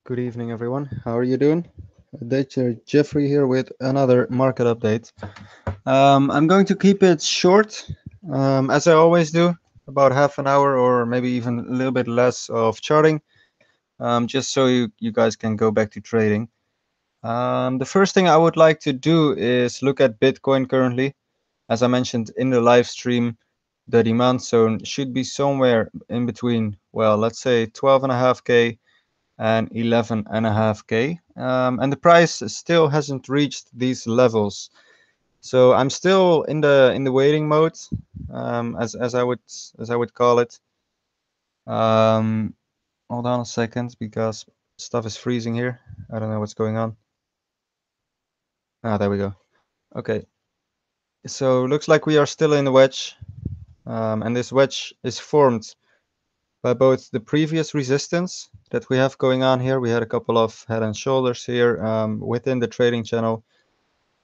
Good evening, everyone. How are you doing? Dr. Jeffrey here with another market update. I'm going to keep it short, as I always do, about half an hour or maybe even a little bit less of charting, just so you guys can go back to trading. The first thing I would like to do is look at Bitcoin currently. As I mentioned in the live stream, the demand zone should be somewhere in between, well, let's say 12.5K and 11.5K. And the price still hasn't reached these levels. So I'm still in the waiting mode, as I would call it. Hold on a second because stuff is freezing here. I don't know what's going on. There we go. Okay. So looks like we are still in the wedge, and this wedge is formed by both the previous resistance that we have going on here. We had a couple of head and shoulders here within the trading channel.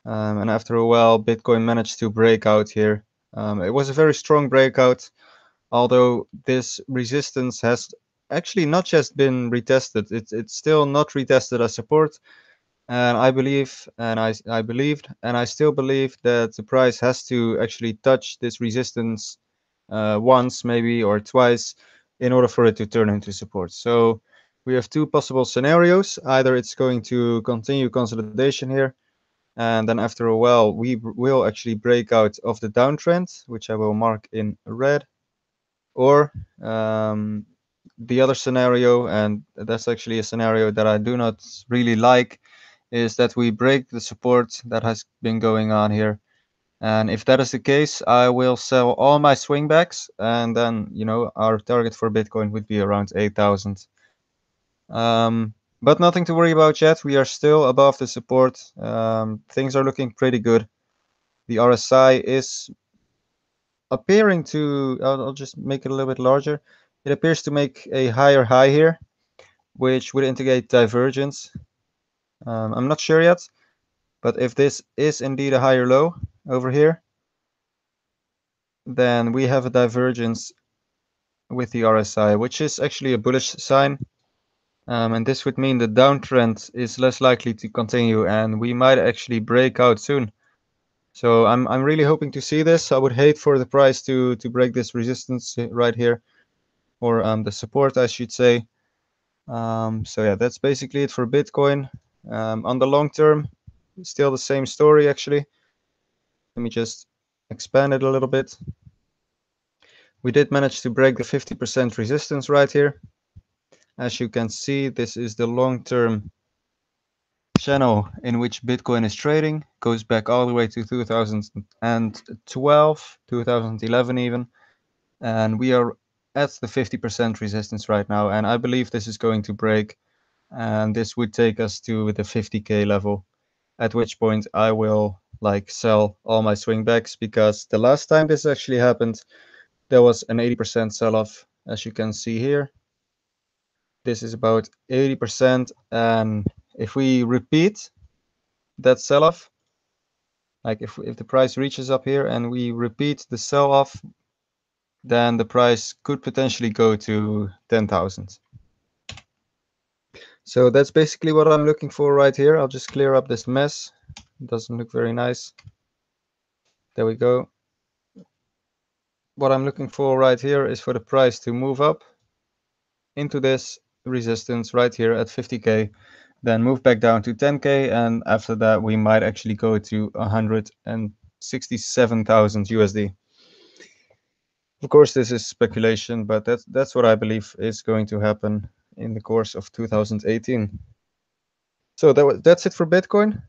And after a while, Bitcoin managed to break out here. It was a very strong breakout, although this resistance has actually not just been retested. It's still not retested as support. And I believe, and I believed, and I still believe that the price has to actually touch this resistance once, maybe, or twice, in order for it to turn into support. So we have two possible scenarios. Either it's going to continue consolidation here, and then after a while, we will actually break out of the downtrend, which I will mark in red. Or the other scenario, and that's actually a scenario that I do not really like, is that we break the support that has been going on here. And if that is the case, I will sell all my swingbacks, and then, our target for Bitcoin would be around 8,000. But nothing to worry about yet. We are still above the support. Things are looking pretty good. The RSI is appearing to, I'll just make it a little bit larger. It appears to make a higher high here, which would indicate divergence. I'm not sure yet, but if this is indeed a higher low over here, then we have a divergence with the RSI, which is actually a bullish sign. And this would mean the downtrend is less likely to continue, and we might actually break out soon. So I'm really hoping to see this. I would hate for the price to break this resistance right here, or the support, I should say. So yeah, that's basically it for Bitcoin. On the long term, still the same story actually. Let me just expand it a little bit. We did manage to break the 50% resistance right here. As you can see, this is the long-term channel in which Bitcoin is trading. Goes back all the way to 2012, 2011 even. And we are at the 50% resistance right now. And I believe this is going to break. And this would take us to the 50K level, at which point I will sell all my swingbacks, because the last time this actually happened, there was an 80% sell-off, as you can see here. This is about 80%, and if we repeat that sell-off, like if the price reaches up here and we repeat the sell-off, then the price could potentially go to 10,000. So that's basically what I'm looking for right here. I'll just clear up this mess. It doesn't look very nice. There we go. What I'm looking for right here is for the price to move up into this resistance right here at 50K, then move back down to 10K, and after that we might actually go to 167,000 USD. Of course, this is speculation, but that's what I believe is going to happen in the course of 2018. So that's it for Bitcoin.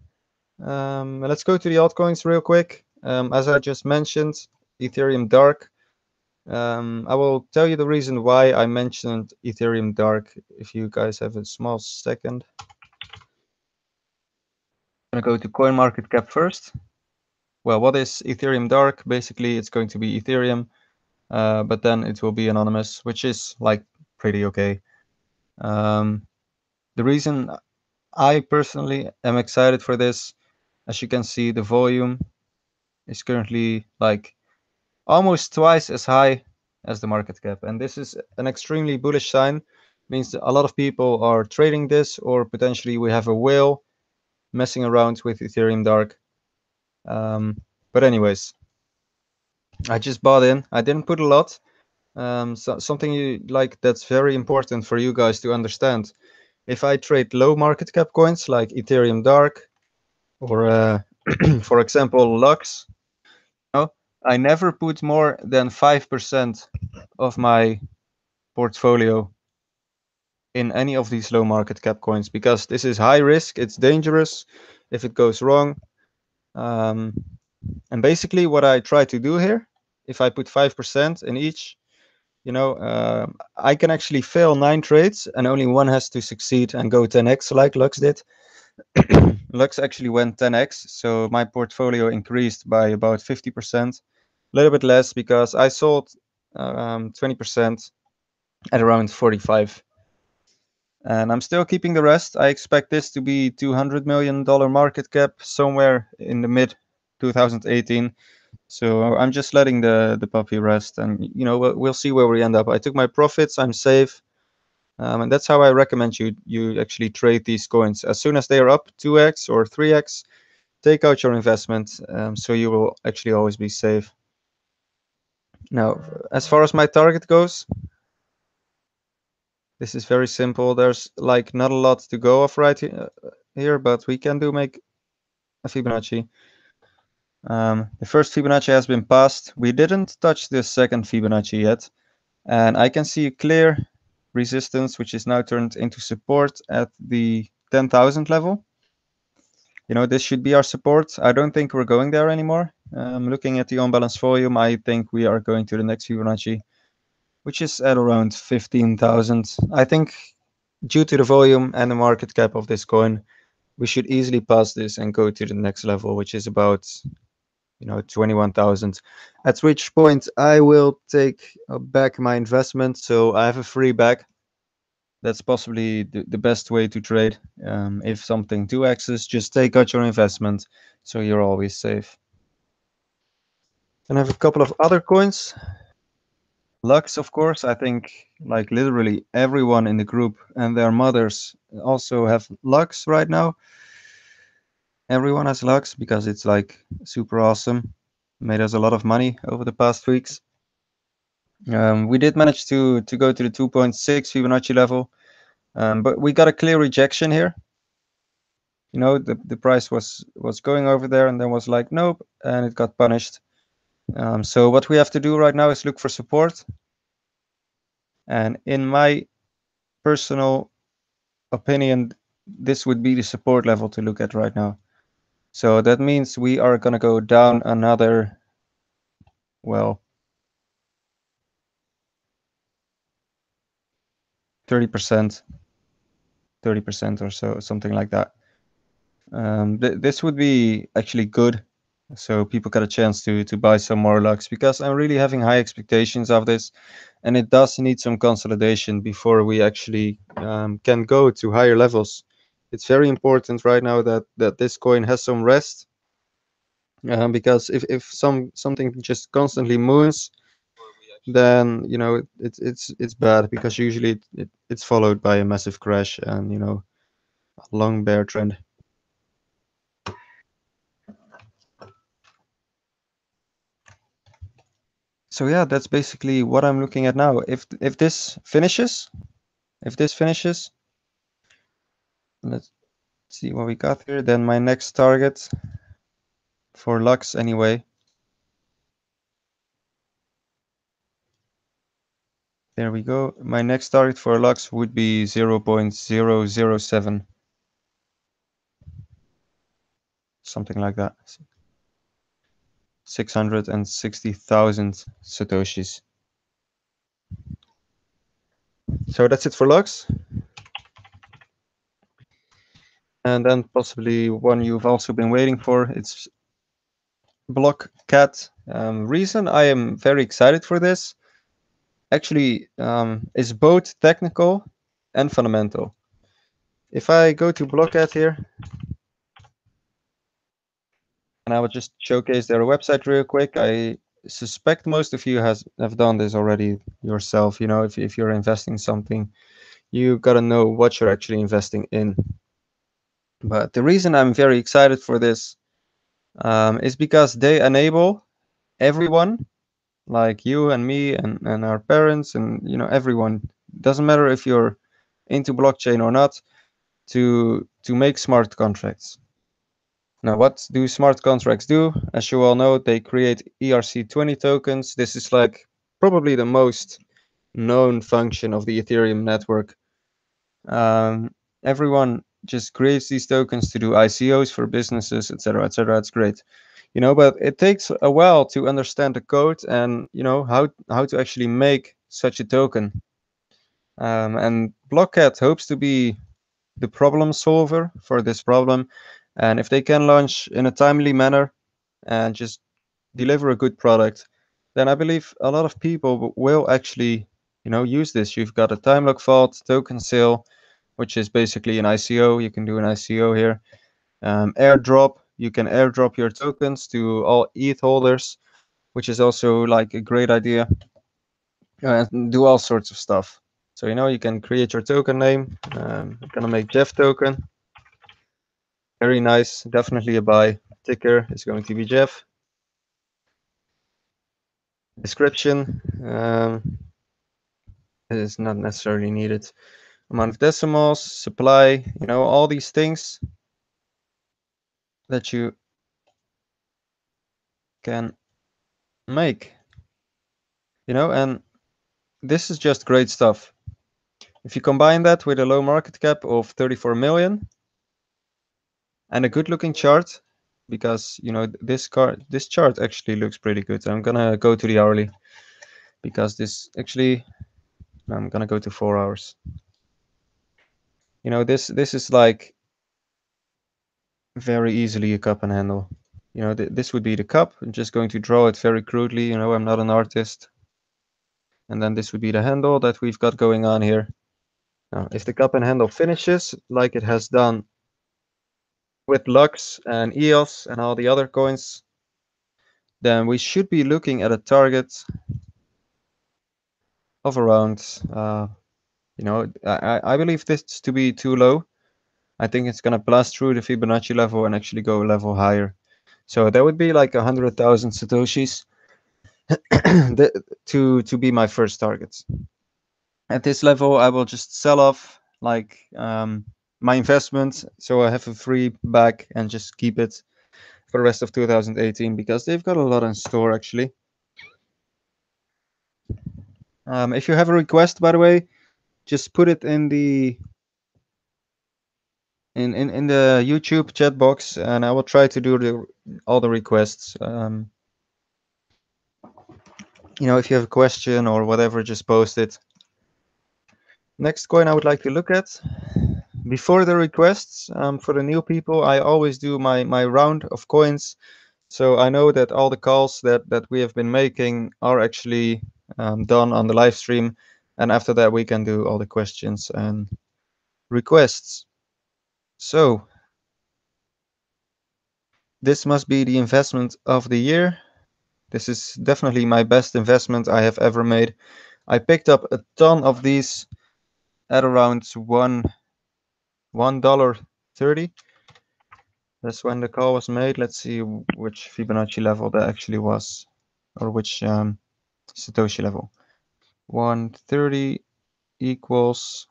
Let's go to the altcoins real quick. As I just mentioned, Ethereum Dark. I will tell you the reason why I mentioned Ethereum Dark, if you guys have a small second. I'm going to go to CoinMarketCap first. Well, what is Ethereum Dark? Basically, it's going to be Ethereum, but then it will be anonymous, which is pretty okay. The reason I personally am excited for this, as you can see, the volume is currently almost twice as high as the market cap, and this is an extremely bullish sign, Means that a lot of people are trading this, or potentially we have a whale messing around with Ethereum Dark. But anyways, I just bought in. I didn't put a lot. So something that's very important for you guys to understand. If I trade low market cap coins like Ethereum Dark or for example Lux, I never put more than 5% of my portfolio in any of these low market cap coins, because this is high risk, it's dangerous if it goes wrong. And basically what I try to do here, if I put 5% in each, I can actually fail 9 trades and only one has to succeed and go 10x like Lux did. Lux actually went 10x, so my portfolio increased by about 50%, a little bit less because I sold 20% at around 45. And I'm still keeping the rest. I expect this to be $200 million market cap somewhere in the mid 2018. So I'm just letting the puppy rest, and we'll see where we end up. I took my profits. I'm safe, and that's how I recommend you actually trade these coins. As soon as they are up 2x or 3x, take out your investment, so you will actually always be safe. Now, as far as my target goes, this is very simple. There's like not a lot to go off right here, but we can make a Fibonacci. The first Fibonacci has been passed. We didn't touch the second Fibonacci yet, and I can see a clear resistance, which is now turned into support at the 10,000 level. This should be our support. I don't think we're going there anymore. Looking at the unbalanced volume, I think we are going to the next Fibonacci, which is at around 15,000. I think due to the volume and the market cap of this coin, we should easily pass this and go to the next level, which is about 21,000. At which point I will take back my investment, so I have a free back. That's possibly the best way to trade. If something 2x's, just take out your investment, so you're always safe. And I have a couple of other coins. Lux, of course. I think like literally everyone in the group and their mothers also have Lux right now. Everyone has Lux because it's like super awesome. Made us a lot of money over the past weeks. We did manage to go to the 2.6 Fibonacci level, but we got a clear rejection here. The price was going over there and then was like nope, and it got punished. So what we have to do right now is look for support, and in my personal opinion, this would be the support level to look at right now. So that means we are going to go down another, well, 30% or so, something like that. This would be actually good, so people got a chance to buy some more Lux, because I'm really having high expectations of this, and it does need some consolidation before we actually can go to higher levels. It's very important right now that this coin has some rest, because if something just constantly moves, then it's bad, because usually it's followed by a massive crash and a long bear trend. So yeah, that's basically what I'm looking at now. If this finishes, let's see what we got here. Then my next target for Lux anyway. There we go. My next target for Lux would be 0.007. Something like that. 660,000 Satoshis. So that's it for Lux. And then possibly one you've also been waiting for, it's Block Cat. Reason I am very excited for this actually is both technical and fundamental. If I go to Blockcat here, and I will just showcase their website real quick. I suspect most of you have done this already yourself. If you're investing something, you gotta know what you're actually investing in. But the reason I'm very excited for this is because they enable everyone, like you and me and our parents and everyone. Doesn't matter if you're into blockchain or not, to make smart contracts. Now, what do smart contracts do? As you all know, they create ERC20 tokens. This is like probably the most known function of the Ethereum network. Everyone just creates these tokens to do ICOs for businesses, etc., etc. It's great, but it takes a while to understand the code and how to actually make such a token. And Blockcat hopes to be the problem solver for this problem, and if they can launch in a timely manner and just deliver a good product, then I believe a lot of people will actually use this. You've got a time lock vault token sale, which is basically an ICO. You can do an ICO here. Airdrop, you can airdrop your tokens to all ETH holders, which is also like a great idea. And do all sorts of stuff. So you can create your token name. I'm gonna make Jeff token. Very nice, definitely a buy. Ticker is going to be Jeff. Description is not necessarily needed. Amount of decimals, supply, all these things that you can make, and this is just great stuff. If you combine that with a low market cap of 34 million and a good looking chart, because this chart actually looks pretty good. I'm gonna go to the hourly because this actually, I'm gonna go to 4 hours. This is like very easily a cup and handle. This would be the cup. I'm just going to draw it very crudely. I'm not an artist. And then this would be the handle that we've got going on here. Now, if the cup and handle finishes like it has done with Lux and EOS and all the other coins, then we should be looking at a target of around, I believe this to be too low. I think it's going to blast through the Fibonacci level and actually go a level higher. So that would be like 100,000 Satoshis to be my first target. At this level, I will just sell off like my investment, so I have a free bag and just keep it for the rest of 2018 because they've got a lot in store actually. If you have a request, by the way, just put it in the in the YouTube chat box, and I will try to do all the requests. If you have a question or whatever, just post it. Next coin I would like to look at. Before the requests, for the new people, I always do my round of coins. So I know that all the calls that we have been making are actually done on the live stream. And after that, we can do all the questions and requests. So this must be the investment of the year. This is definitely my best investment I have ever made. I picked up a ton of these at around $1.30. That's when the call was made. Let's see which Fibonacci level that actually was, or which Satoshi level. 130 equals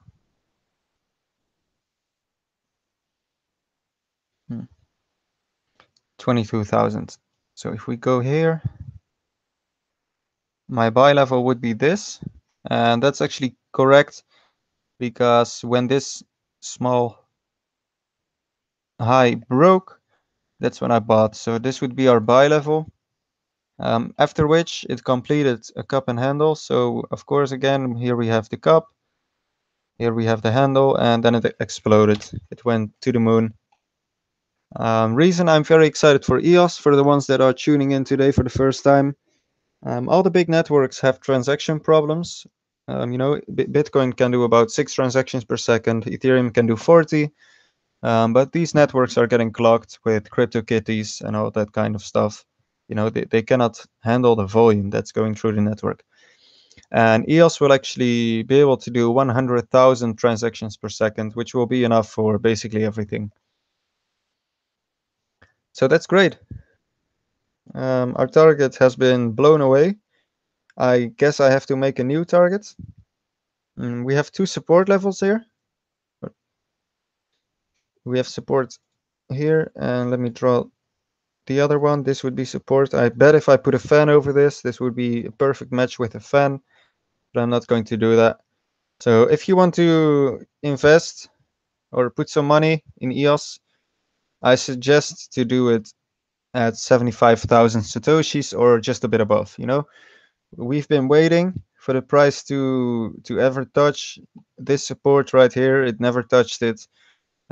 22,000. So if we go here, my buy level would be this, and that's actually correct because when this small high broke, that's when I bought. So this would be our buy level. After which it completed a cup and handle. So of course, again, here we have the cup, here we have the handle, and then it exploded. It went to the moon. Reason I'm very excited for EOS, for the ones that are tuning in today for the first time. All the big networks have transaction problems. Bitcoin can do about 6 transactions per second. Ethereum can do 40. But these networks are getting clogged with CryptoKitties and all that kind of stuff. They cannot handle the volume that's going through the network. And EOS will actually be able to do 100,000 transactions per second, which will be enough for basically everything. So that's great. Our target has been blown away. I guess I have to make a new target. We have 2 support levels here. We have support here, and let me draw the other one. This would be support. I bet if I put a fan over this would be a perfect match with a fan, but I'm not going to do that. So if you want to invest or put some money in EOS, I suggest to do it at 75,000 Satoshis or just a bit above, you know? We've been waiting for the price to ever touch this support right here. It never touched it.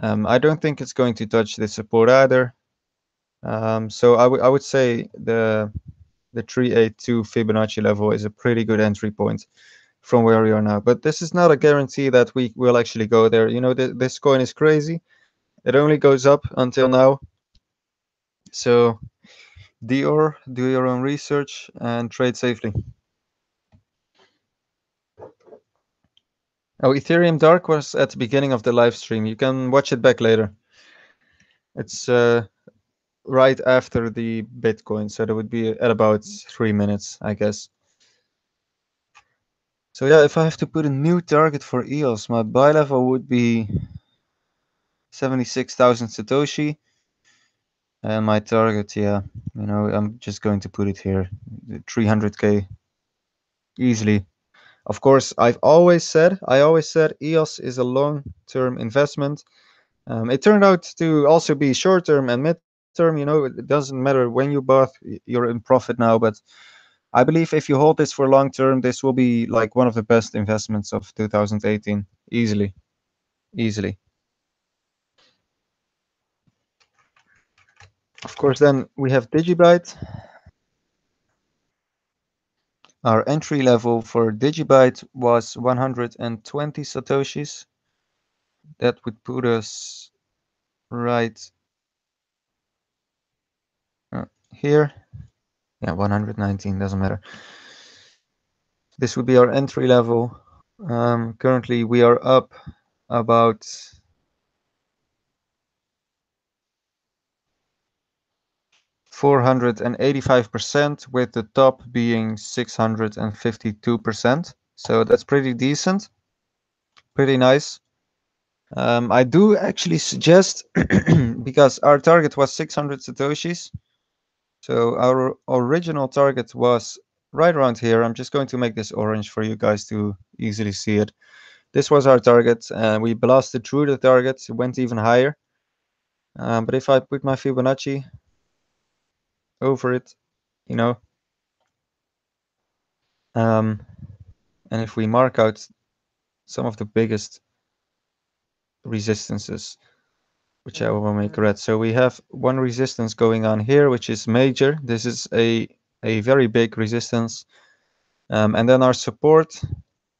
I don't think it's going to touch this support either. So I would say the 382 Fibonacci level is a pretty good entry point from where we are now. But this is not a guarantee that we will actually go there. You know, this coin is crazy. It only goes up until now. So do your own research and trade safely. Oh, Ethereum Dark was at the beginning of the live stream. You can watch it back later. It's right after the Bitcoin, so that would be at about 3 minutes, I guess. So yeah, if I have to put a new target for EOS, my buy level would be 76,000 Satoshi. And my target, yeah, you know, I'm just going to put it here, 300K easily. Of course, I always said EOS is a long-term investment. It turned out to also be short-term and mid-term. You know, it doesn't matter when you bought, you're in profit now. But I believe if you hold this for long-term, this will be like one of the best investments of 2018, easily, easily. Of course, then we have Digibyte. Our entry level for Digibyte was 120 Satoshis. That would put us right here. Yeah, 119, doesn't matter. This would be our entry level. Currently, we are up about 485%, with the top being 652%. So that's pretty decent, pretty nice. I do actually suggest, because our target was 600 Satoshis, so our original target was right around here. I'm just going to make this orange for you guys to easily see it. This was our target, and we blasted through the target. It went even higher. But if I put my Fibonacci over it, you know, and if we mark out some of the biggest resistances, which I will make red. So we have one resistance going on here, which is major. This is a very big resistance. And then our support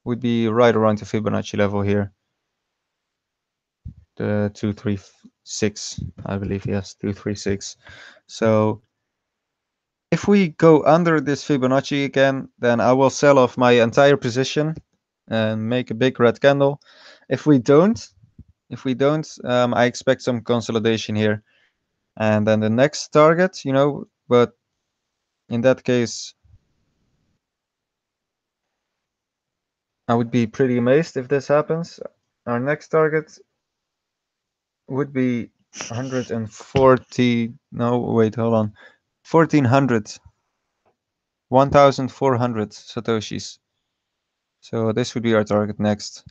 would be right around the Fibonacci level here. The 236, I believe, yes, 236. So if we go under this Fibonacci again, then I will sell off my entire position and make a big red candle. If we don't, I expect some consolidation here. And then the next target, you know, but in that case, I would be pretty amazed if this happens. Our next target would be 140, no, wait, hold on, 1400, 1400 Satoshis. So this would be our target next.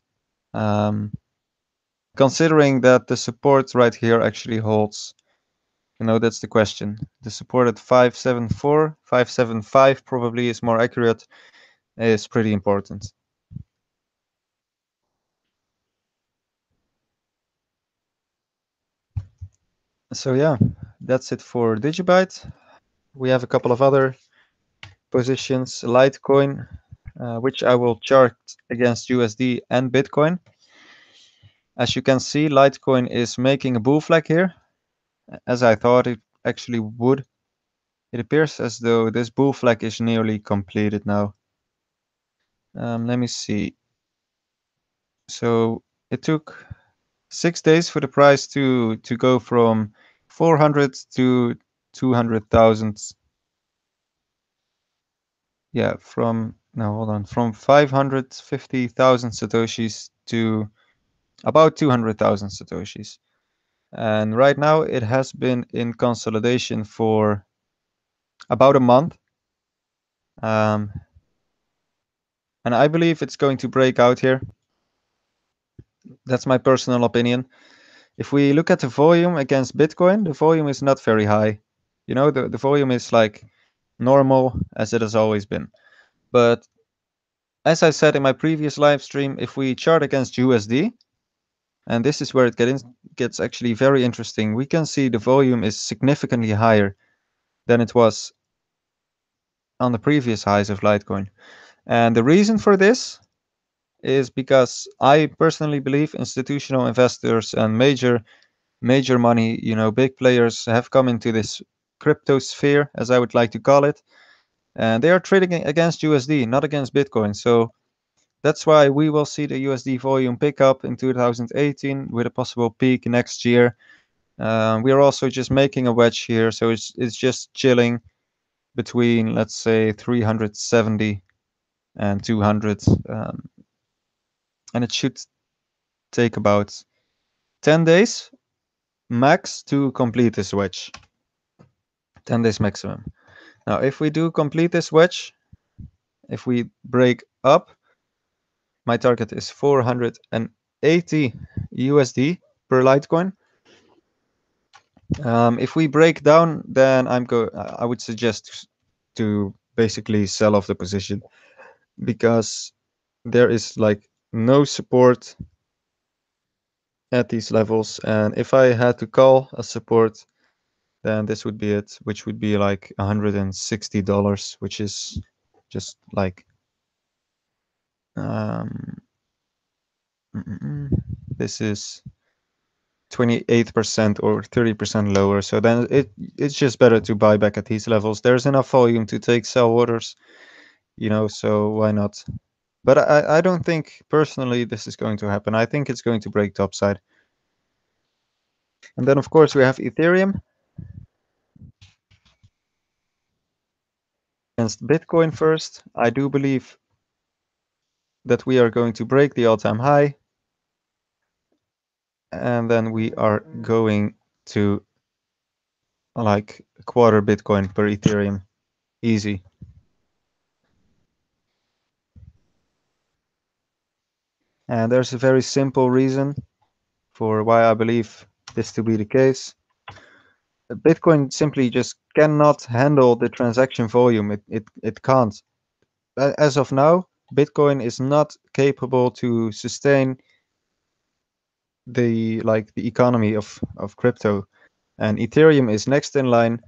Considering that the support right here actually holds, you know, that's the question. The support at 574, 575 probably is more accurate, is pretty important. So yeah, that's it for Digibyte. We have a couple of other positions, Litecoin, which I will chart against USD and Bitcoin. As you can see, Litecoin is making a bull flag here, as I thought it actually would. It appears as though this bull flag is nearly completed now. Let me see. So it took 6 days for the price to go from 400 to 200,000. Yeah, from no, hold on, from 550,000 satoshis to about 200,000 satoshis. And right now it has been in consolidation for about a month. Um, and I believe it's going to break out here. That's my personal opinion. If we look at the volume against Bitcoin, the volume is not very high. You know, the volume is like normal as it has always been. But as I said in my previous live stream, if we chart against USD, and this is where it gets actually very interesting, we can see the volume is significantly higher than it was on the previous highs of Litecoin. And the reason for this is because I personally believe institutional investors and major money, you know, big players have come into this crypto sphere, as I would like to call it, and they are trading against USD, not against Bitcoin. So that's why we will see the USD volume pick up in 2018 with a possible peak next year. We are also just making a wedge here, so it's just chilling between, let's say, 370 and 200, and it should take about 10 days max to complete this wedge. 10 days maximum. Now, if we do complete this wedge, if we break up, my target is 480 USD per Litecoin. If we break down, then I would suggest to basically sell off the position because there is like no support at these levels. And if I had to call a support, then this would be it, which would be like $160, which is just like um, this is 28% or 30% lower. So then it's just better to buy back at these levels. There's enough volume to take sell orders, you know, so why not? But I don't think personally this is going to happen. I think it's going to break topside. And then of course we have Ethereum against Bitcoin first. I do believe that we are going to break the all-time high. And then we are going to like a quarter Bitcoin per Ethereum. Easy. And there's a very simple reason for why I believe this to be the case. Bitcoin simply just cannot handle the transaction volume. It can't. As of now, Bitcoin is not capable to sustain the economy of crypto. And Ethereum is next in line.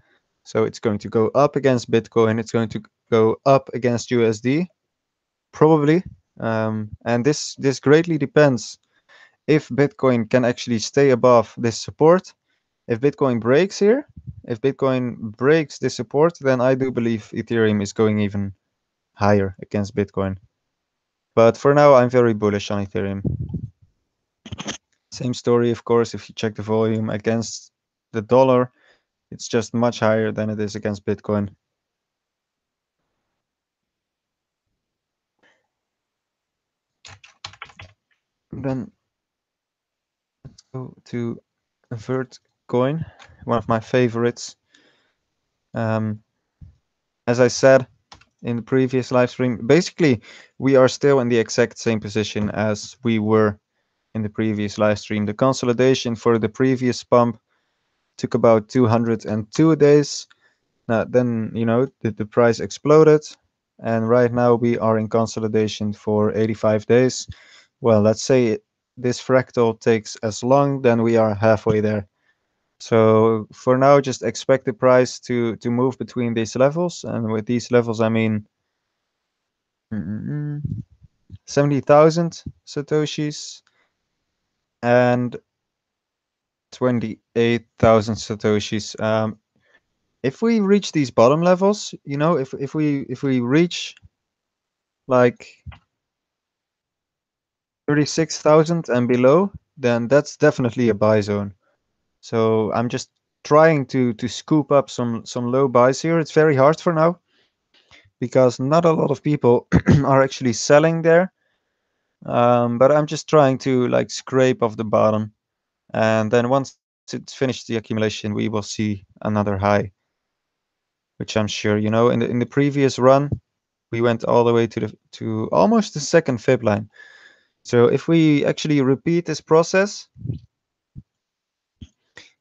So it's going to go up against Bitcoin. It's going to go up against USD, probably. And this greatly depends if Bitcoin can actually stay above this support. If Bitcoin breaks here, if Bitcoin breaks this support, then I do believe Ethereum is going even higher against Bitcoin. But for now, I'm very bullish on Ethereum. Same story, of course, if you check the volume against the dollar, it's just much higher than it is against Bitcoin. Then let's go to Vertcoin, one of my favorites. As I said in the previous live stream, basically we are still in the exact same position as we were in the previous live stream. The consolidation for the previous pump took about 202 days. Then, you know, the price exploded. And right now we are in consolidation for 85 days. Well, let's say this fractal takes as long, then we are halfway there. So for now, just expect the price to move between these levels. And with these levels, I mean 70,000 Satoshis and 28,000 Satoshis. If we reach these bottom levels, you know, if we reach like 36,000 and below, then that's definitely a buy zone. So I'm just trying to scoop up some low buys here. It's very hard for now because not a lot of people are actually selling there. But I'm just trying to like scrape off the bottom, and then once it's finished the accumulation, we will see another high, which I'm sure, in the previous run, we went all the way to almost the second fib line. So if we actually repeat this process,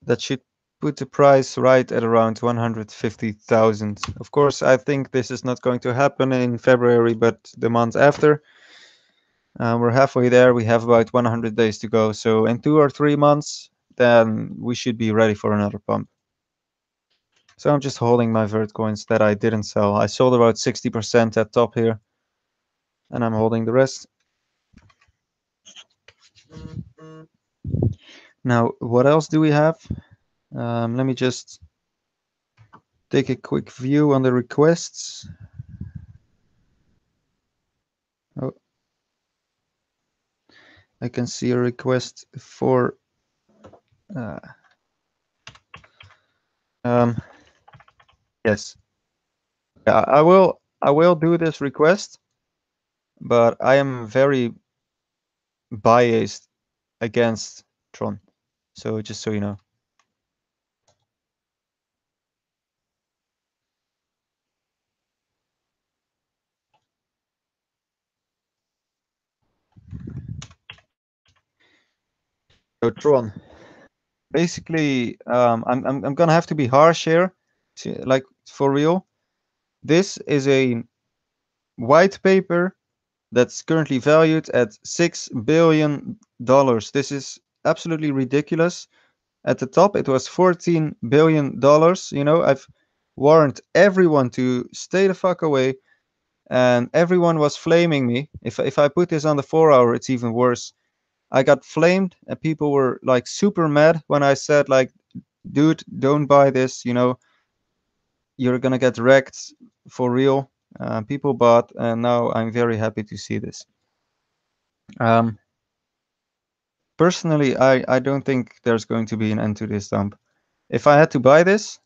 that should put the price right at around 150,000. Of course, I think this is not going to happen in February, but the month after. We're halfway there. We have about 100 days to go. So in 2 or 3 months, then we should be ready for another pump. So I'm just holding my vert coins that I didn't sell. I sold about 60% at top here, and I'm holding the rest. Now, what else do we have? Let me just take a quick view on the requests. Oh, I can see a request for yes. Yeah, I will do this request, but I am very biased against Tron. So just so you know. So Tron. Basically, I'm gonna have to be harsh here, like for real. This is a white paper that's currently valued at $6 billion. This is absolutely ridiculous. At the top, it was $14 billion. I've warned everyone to stay the fuck away, and everyone was flaming me. If I put this on the 4 hour, it's even worse. I got flamed, and people were like super mad when I said like, dude, don't buy this. You're gonna get wrecked for real. People bought, and now I'm very happy to see this. Um, Personally, I don't think there's going to be an end to this dump. If I had to buy this,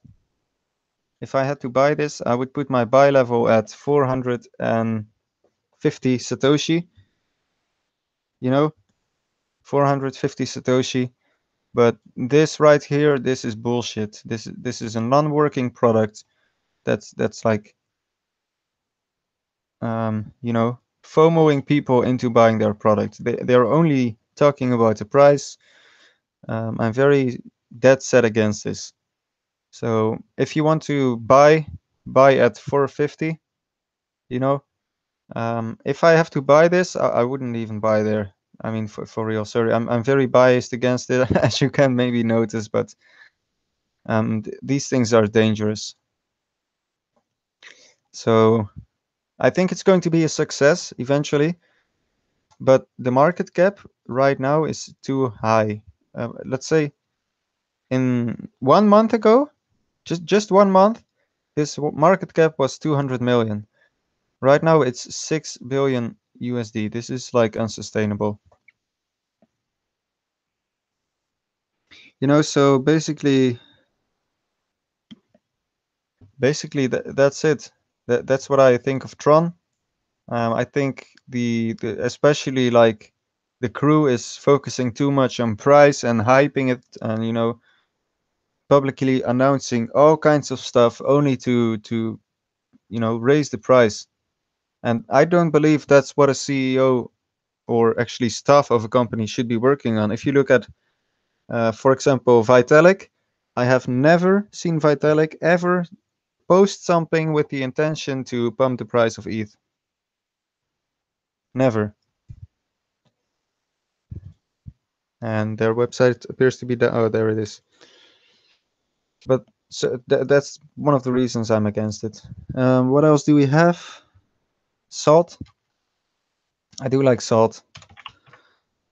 I would put my buy level at 450 Satoshi. You know, 450 Satoshi. But this right here, this is bullshit. This is a non-working product. That's like FOMOing people into buying their product. They're only talking about the price. I'm very dead set against this. So if you want to buy at 450. You know, if I have to buy this, I wouldn't even buy there. I mean, for real. Sorry, I'm very biased against it, as you can maybe notice. But these things are dangerous. So I think it's going to be a success eventually, but the market cap right now is too high. Let's say in 1 month ago, just 1 month, this market cap was 200 million. Right now it's 6 billion USD. This is like unsustainable. So basically that's it. That's what I think of Tron. I think the especially like the crew is focusing too much on price and hyping it, and publicly announcing all kinds of stuff only to raise the price. And I don't believe that's what a CEO or actually staff of a company should be working on. If you look at, for example, Vitalik, I have never seen Vitalik ever post something with the intention to pump the price of ETH. Never. And their website appears to be down. Oh, there it is. But so that's one of the reasons I'm against it. What else do we have? Salt. I do like salt.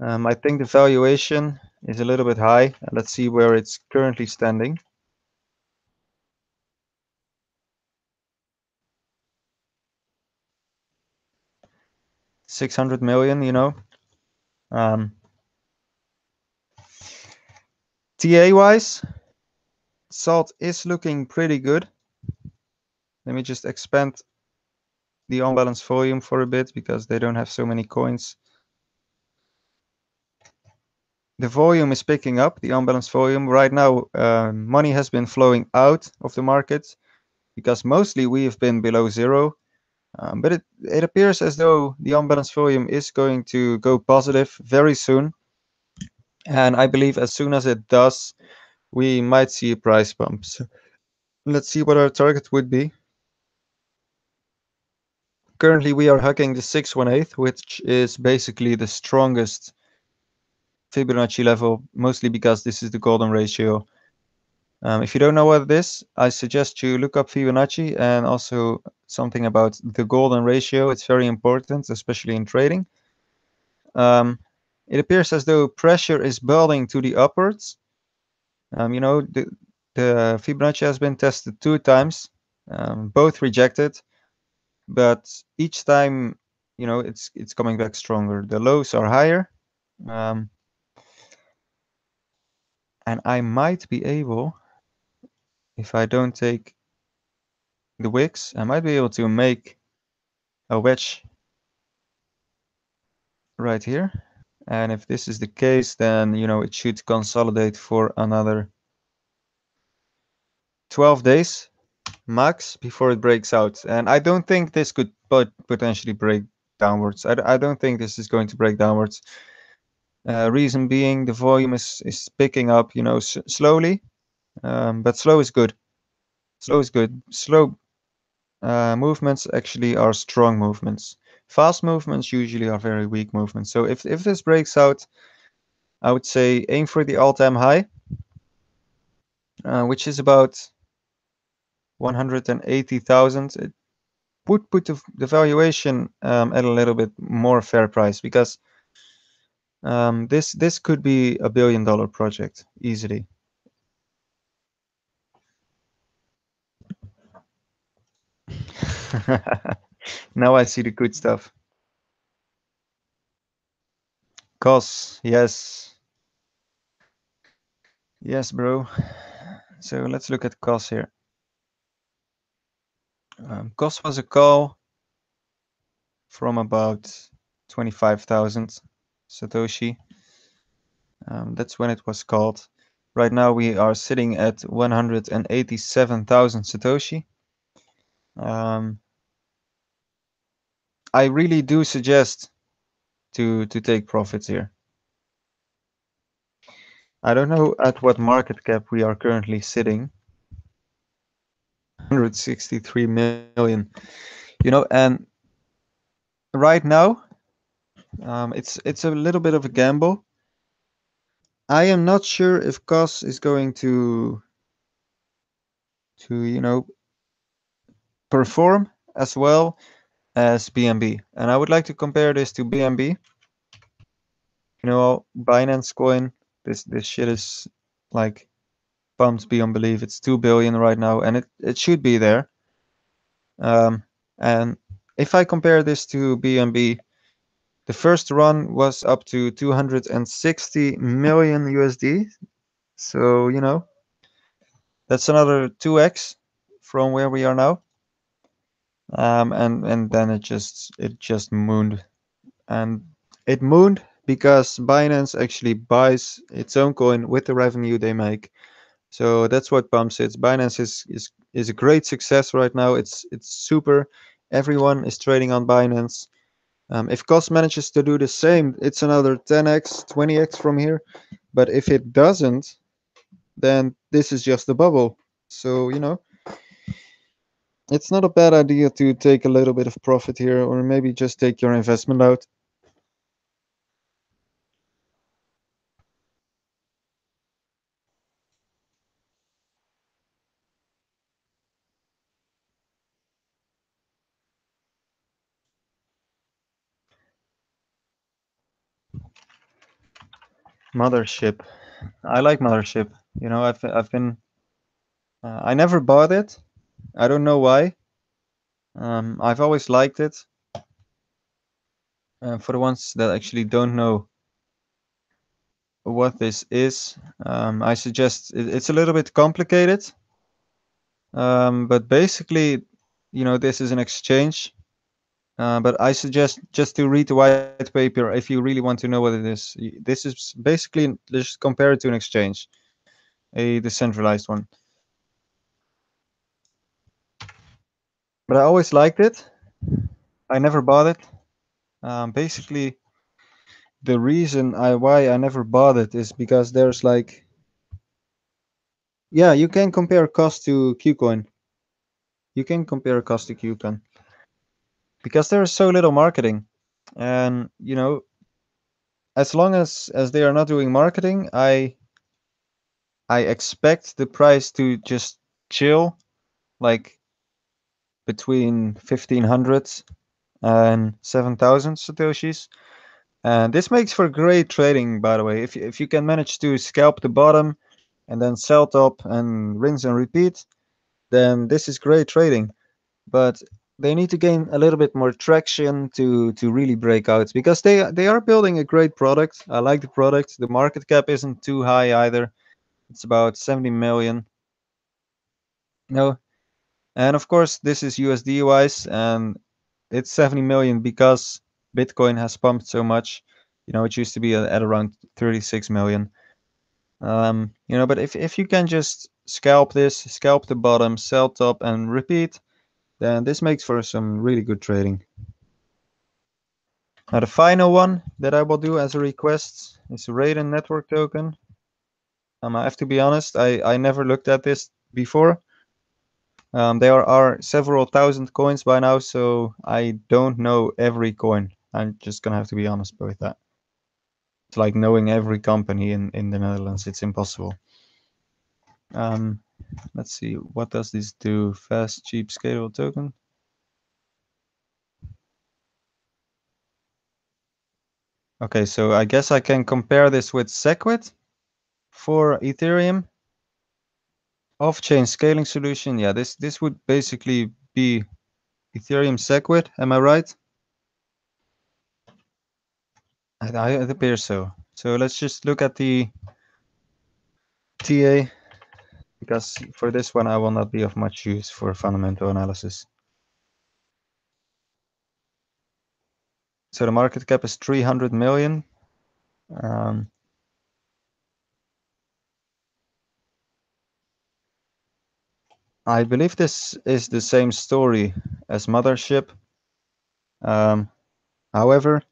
I think the valuation is a little bit high. Let's see where it's currently standing. 600 million. TA wise, salt is looking pretty good. Let me just expand the on-balance volume for a bit because they don't have so many coins. The volume is picking up, the on-balance volume. Right now, money has been flowing out of the market because mostly we have been below zero. But it appears as though the on-balance volume is going to go positive very soon. And I believe as soon as it does, we might see a price bump. So let's see what our target would be. Currently, we are hugging the 618, which is basically the strongest Fibonacci level, mostly because this is the golden ratio. If you don't know what it is, I suggest you look up Fibonacci and also something about the golden ratio. It's very important, especially in trading. It appears as though pressure is building to the upwards. You know, the Fibonacci has been tested 2 times, both rejected, but each time, you know, it's coming back stronger. The lows are higher, and I might be able, if I don't take the wicks, I might be able to make a wedge right here. And if this is the case, then, you know, it should consolidate for another 12 days max before it breaks out. And I don't think this could potentially break downwards. I don't think this is going to break downwards. Reason being, the volume is picking up, you know, slowly, but slow is good. Slow is good. Slow movements actually are strong movements. Fast movements usually are very weak movements. So if this breaks out, I would say aim for the all-time high, which is about 180,000. It would put the valuation at a little bit more fair price because this could be a $1 billion project easily. Now I see the good stuff. COS, yes. Yes, bro. So let's look at COS here. COS was a call from about 25,000 Satoshi. That's when it was called. Right now we are sitting at 187,000 Satoshi. I really do suggest to take profits here. I don't know at what market cap we are currently sitting. 163 million. You know, and right now it's a little bit of a gamble. I am not sure if COS is going to you know, perform as well as BNB. And I would like to compare this to BNB. You know, Binance coin, this shit is like pumped beyond belief. It's 2 billion right now, and it should be there. And if I compare this to BNB, the first run was up to 260 million USD. So, you know, that's another 2x from where we are now. And then it just mooned. And it mooned because Binance actually buys its own coin with the revenue they make. So that's what pumps it. Binance is a great success right now. It's super. Everyone is trading on Binance. If COS manages to do the same, it's another 10x, 20x from here. But if it doesn't, then this is just a bubble. So, you know, it's not a bad idea to take a little bit of profit here, or maybe just take your investment out. Mothership. I like Mothership. You know, I've been I never bought it. I don't know why. I've always liked it. For the ones that actually don't know, what this is. I suggest it's a little bit complicated, but basically, this is an exchange. But I suggest just to read the white paper if you really want to know what it is. This is basically just compare it to an exchange, a decentralized one. But I always liked it. I never bought it. Basically, the reason why I never bought it is because there's like, yeah, you can compare cost to Qcoin. You can compare cost to Qcoin because there is so little marketing, and as long as they are not doing marketing, I expect the price to just chill, like between 1500 and 7000 satoshis. And this makes for great trading, by the way. If you can manage to scalp the bottom and then sell top and rinse and repeat, then this is great trading. But they need to gain a little bit more traction to really break out, because they are building a great product. I like the product. The market cap isn't too high either. It's about 70 million. No, and of course this is USD wise, and it's 70 million because Bitcoin has pumped so much. It used to be at around 36 million. But if you can just scalp the bottom, sell top, and repeat, then this makes for some really good trading. Now the final one that I will do as a request is Raiden network token. I have to be honest, I never looked at this before. There are several thousand coins by now, so I don't know every coin. I'm just gonna have to be honest with that. It's like knowing every company in the Netherlands. It's impossible. Let's see, what does this do? Fast, cheap, scalable token. Okay, so I guess I can compare this with Segwit for Ethereum. Off-chain scaling solution. Yeah, this would basically be Ethereum Segwit. Am I right? It appears so. So let's just look at the TA, because for this one I will not be of much use for fundamental analysis. So the market cap is 300 million. I believe this is the same story as Mothership. However,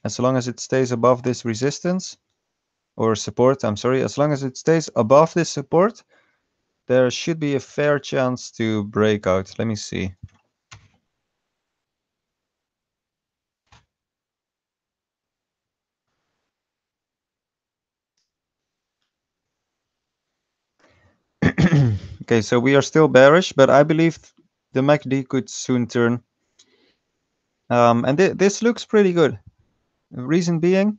as long as it stays above this resistance or support, I'm sorry, as long as it stays above this support, there should be a fair chance to break out. Let me see. Okay, so we are still bearish, but I believe the MACD could soon turn. And this looks pretty good. Reason being,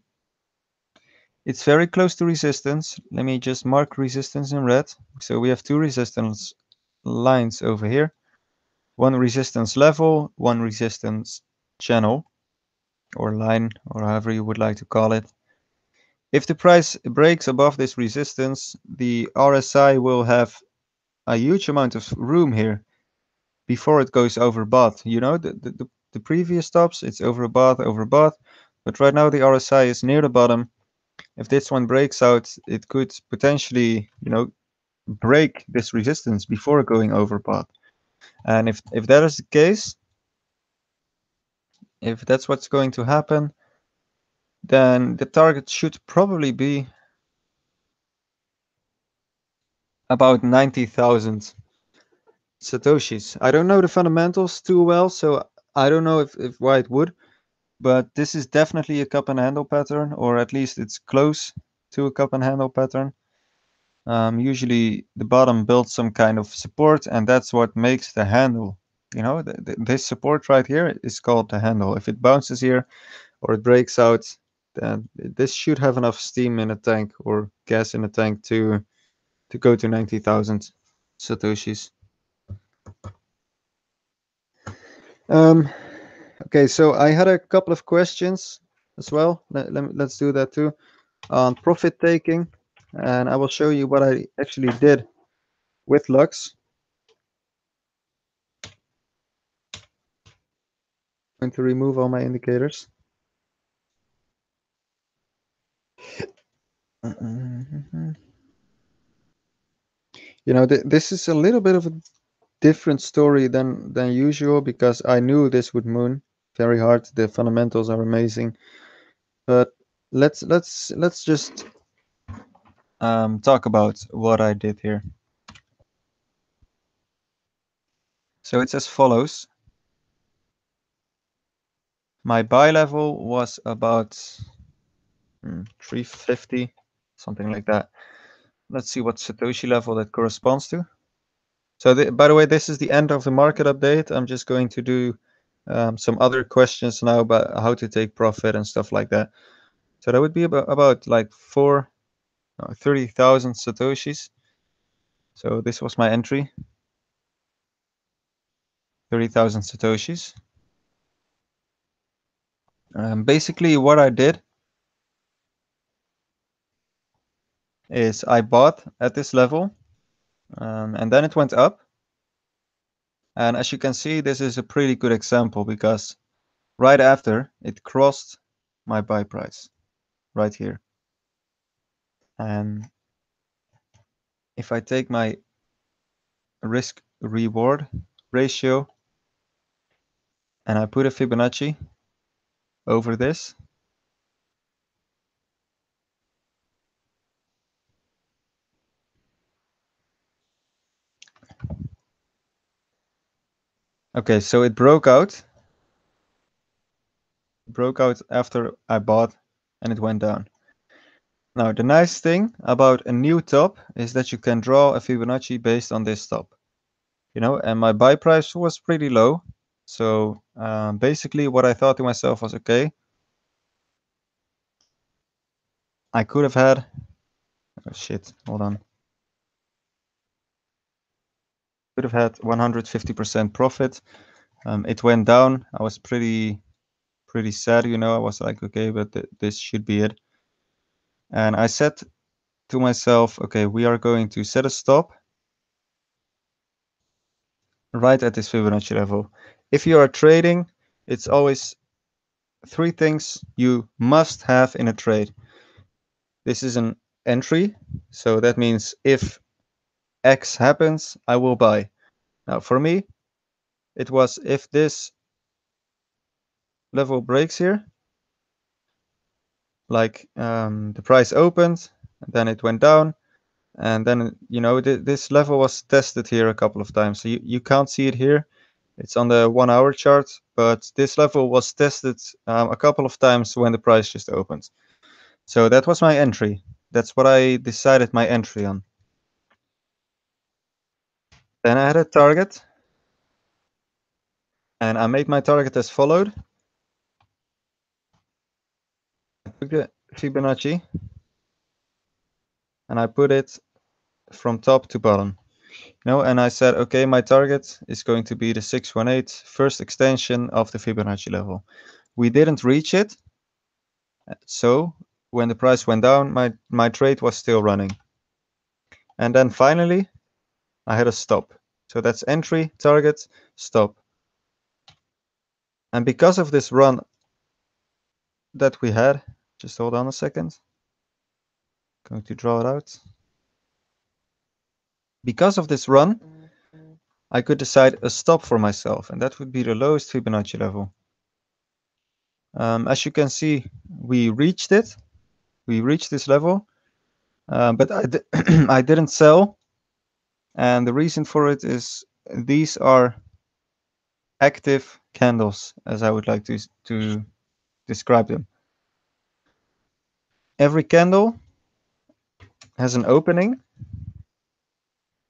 it's very close to resistance. Let me just mark resistance in red. So we have two resistance lines over here. One resistance level, one resistance channel or line, or however you would like to call it. If the price breaks above this resistance, the RSI will have a huge amount of room here before it goes overbought. The previous stops, it's overbought, but right now the RSI is near the bottom. If this one breaks out, it could potentially, break this resistance before going overbought. And if that is the case, if that's what's going to happen, then the target should probably be about 90,000 satoshis. I don't know the fundamentals too well, so I don't know if why it would, but this is definitely a cup and handle pattern, or at least it's close to a cup and handle pattern. Usually the bottom builds some kind of support, and that's what makes the handle. This support right here is called the handle. If it bounces here or it breaks out, then this should have enough steam in a tank or gas in a tank to go to 90,000 satoshis. Okay, Okay, so I had a couple of questions as well. Let's do that too. On profit taking, and I will show you what I actually did with Lux. I'm going to remove all my indicators. You know, this is a little bit of a different story than usual because I knew this would moon very hard. The fundamentals are amazing, but let's just talk about what I did here. So it's as follows. My buy level was about 350, something like that. Let's see what Satoshi level that corresponds to. So by the way, this is the end of the market update. I'm just going to do some other questions now about how to take profit and stuff like that. So that would be about like 30,000 Satoshis. So this was my entry, 30,000 Satoshis. Basically what I did is I bought at this level and then it went up. And as you can see, this is a pretty good example because right after it crossed my buy price right here. And if I take my risk reward ratio and I put a Fibonacci over this, okay, so it broke out after I bought and it went down. Now the nice thing about a new top is that you can draw a Fibonacci based on this top, you know, and my buy price was pretty low. So basically what I thought to myself was, okay, I could have had, oh shit, hold on. Could have had 150% profit. It went down. I was pretty sad, you know. I was like, okay, but this should be it. And I said to myself, okay, we are going to set a stop right at this Fibonacci level. If you are trading, it's always three things you must have in a trade. This is an entry, so that means if X happens, I will buy. Now for me, it was if this level breaks here, like the price opened, then it went down, and then, you know, this level was tested here a couple of times. So you can't see it here. It's on the 1 hour chart, but this level was tested a couple of times when the price just opened. So that was my entry. That's what I decided my entry on. Then I had a target, and I made my target as followed. I took the Fibonacci, and I put it from top to bottom. You know, and I said, okay, my target is going to be the 618 first extension of the Fibonacci level. We didn't reach it, so when the price went down, my trade was still running. And then finally, I had a stop. So that's entry, target, stop. And because of this run that we had, just hold on a second. Going to draw it out. Because of this run, I could decide a stop for myself, and that would be the lowest Fibonacci level. As you can see, we reached it. We reached this level, but I didn't sell. And the reason for it is these are active candles, as I would like to describe them. Every candle has an opening.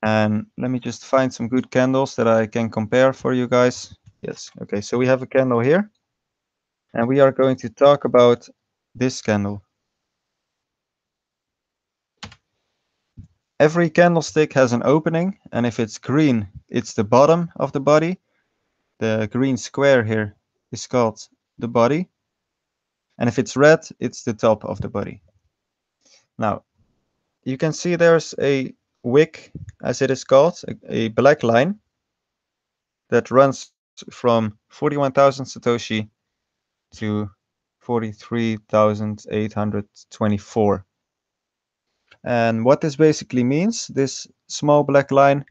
And let me just find some good candles that I can compare for you guys. Yes, okay, so we have a candle here. And we are going to talk about this candle. Every candlestick has an opening, and if it's green, it's the bottom of the body, the green square here. is called the body. And if it's red, it's the top of the body. Now, you can see there's a wick, as it is called, a black line that runs from 41,000 Satoshi to 43,824. And what this basically means, this small black line,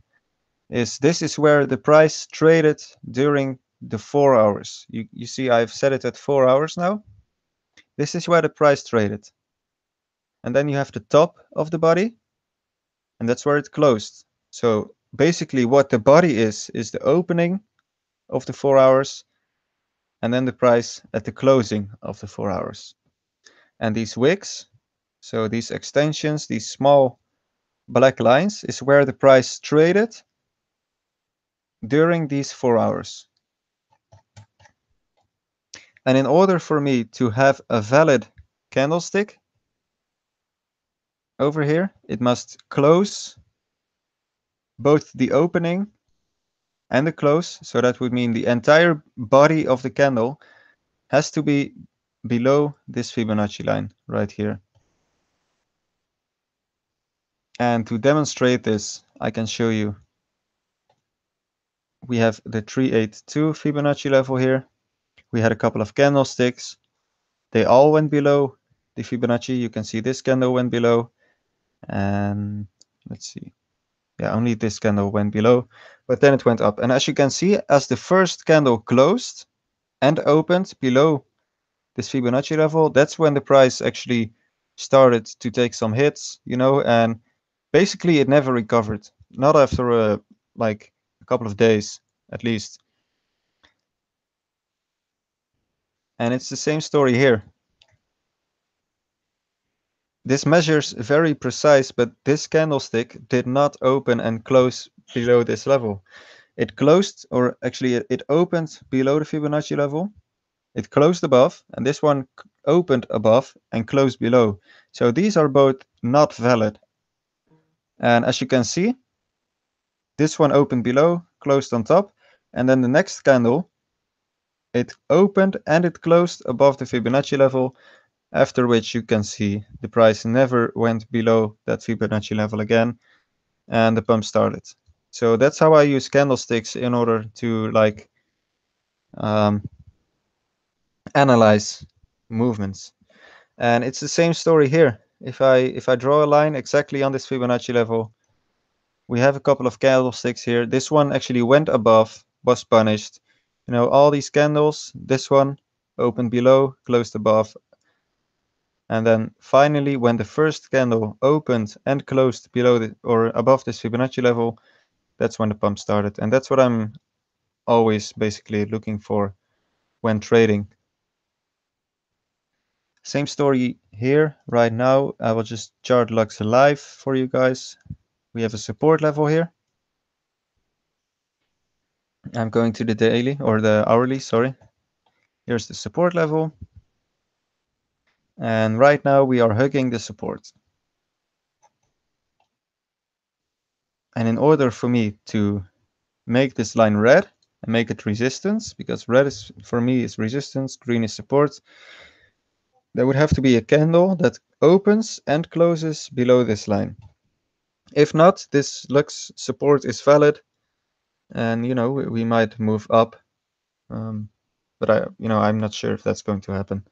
this is where the price traded during the 4 hours. You see I've set it at 4 hours now. This is where the price traded. And then you have the top of the body, and that's where it closed. So basically what the body is the opening of the 4 hours, and then the price at the closing of the 4 hours. And these wicks, so these extensions, these small black lines, is where the price traded during these 4 hours. And in order for me to have a valid candlestick over here, it must close both the opening and the close. So that would mean the entire body of the candle has to be below this Fibonacci line right here. And to demonstrate this, I can show you. We have the 382 Fibonacci level here. We had a couple of candlesticks. They all went below the Fibonacci. You can see this candle went below. And let's see. Yeah, only this candle went below, but then it went up. And as you can see, as the first candle closed and opened below this Fibonacci level, that's when the price actually started to take some hits, you know, and basically it never recovered. Not after like a couple of days, at least. And it's the same story here. This measures very precise, but this candlestick did not open and close below this level. It closed, or actually it opened below the Fibonacci level. It closed above, and this one opened above and closed below. So these are both not valid. And as you can see, this one opened below, closed on top, and then the next candle, it opened and it closed above the Fibonacci level, after which you can see the price never went below that Fibonacci level again, and the pump started. So that's how I use candlesticks in order to like analyze movements. And it's the same story here. If I draw a line exactly on this Fibonacci level, we have a couple of candlesticks here. This one actually went above, was punished. You know, all these candles, this one opened below, closed above. And then finally, when the first candle opened and closed below or above this Fibonacci level, that's when the pump started. And that's what I'm always basically looking for when trading. Same story here right now. I will just chart Lux live for you guys. We have a support level here. I'm going to the daily or the hourly, sorry. Here's the support level. And right now we are hugging the support. And in order for me to make this line red and make it resistance, because red is for me is resistance, green is support, there would have to be a candle that opens and closes below this line. If not, this Lux support is valid, and you know we might move up, but I'm not sure if that's going to happen.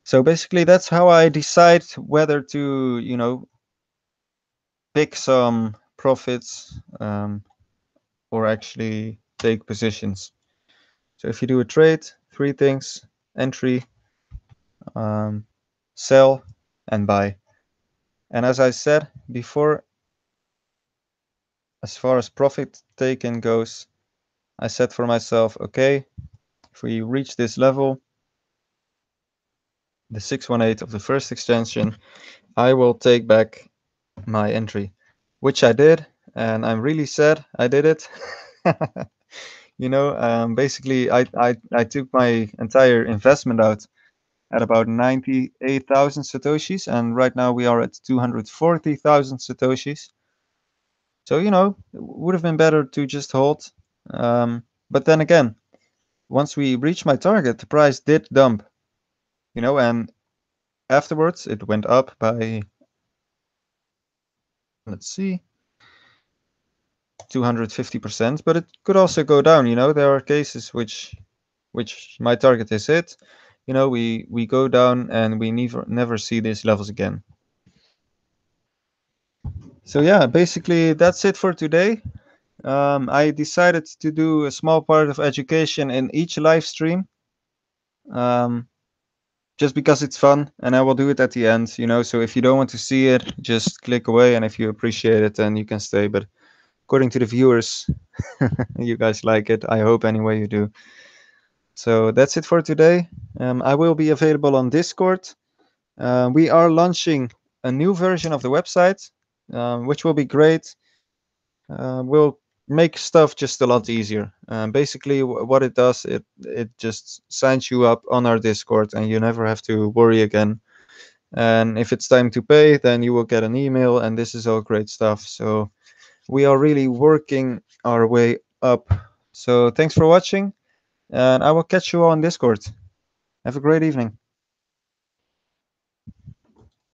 So basically, that's how I decide whether to pick some profits or actually take positions. So if you do a trade, 3 things: entry, sell, and buy. And as I said before, as far as profit taken goes, I said for myself, okay, if we reach this level, the 618 of the first extension, I will take back my entry, which I did, and I'm really sad I did it. Basically, I took my entire investment out at about 98,000 Satoshis, and right now we are at 240,000 Satoshis. So, it would have been better to just hold. But then again, once we reached my target, the price did dump, you know, and afterwards it went up by, let's see, 250%, but it could also go down, you know. There are cases which my target is hit, you know, we go down and we never see these levels again. So yeah, basically that's it for today. I decided to do a small part of education in each live stream, just because it's fun, and I will do it at the end, you know. So if you don't want to see it, just click away, and if you appreciate it, then you can stay. But according to the viewers, you guys like it. I hope anyway you do. So that's it for today. I will be available on Discord. We are launching a new version of the website, which will be great. We'll make stuff just a lot easier. Basically, what it does, it just signs you up on our Discord, and you never have to worry again. And if it's time to pay, then you will get an email, and this is all great stuff. So we are really working our way up. So thanks for watching, and I will catch you on Discord. Have a great evening.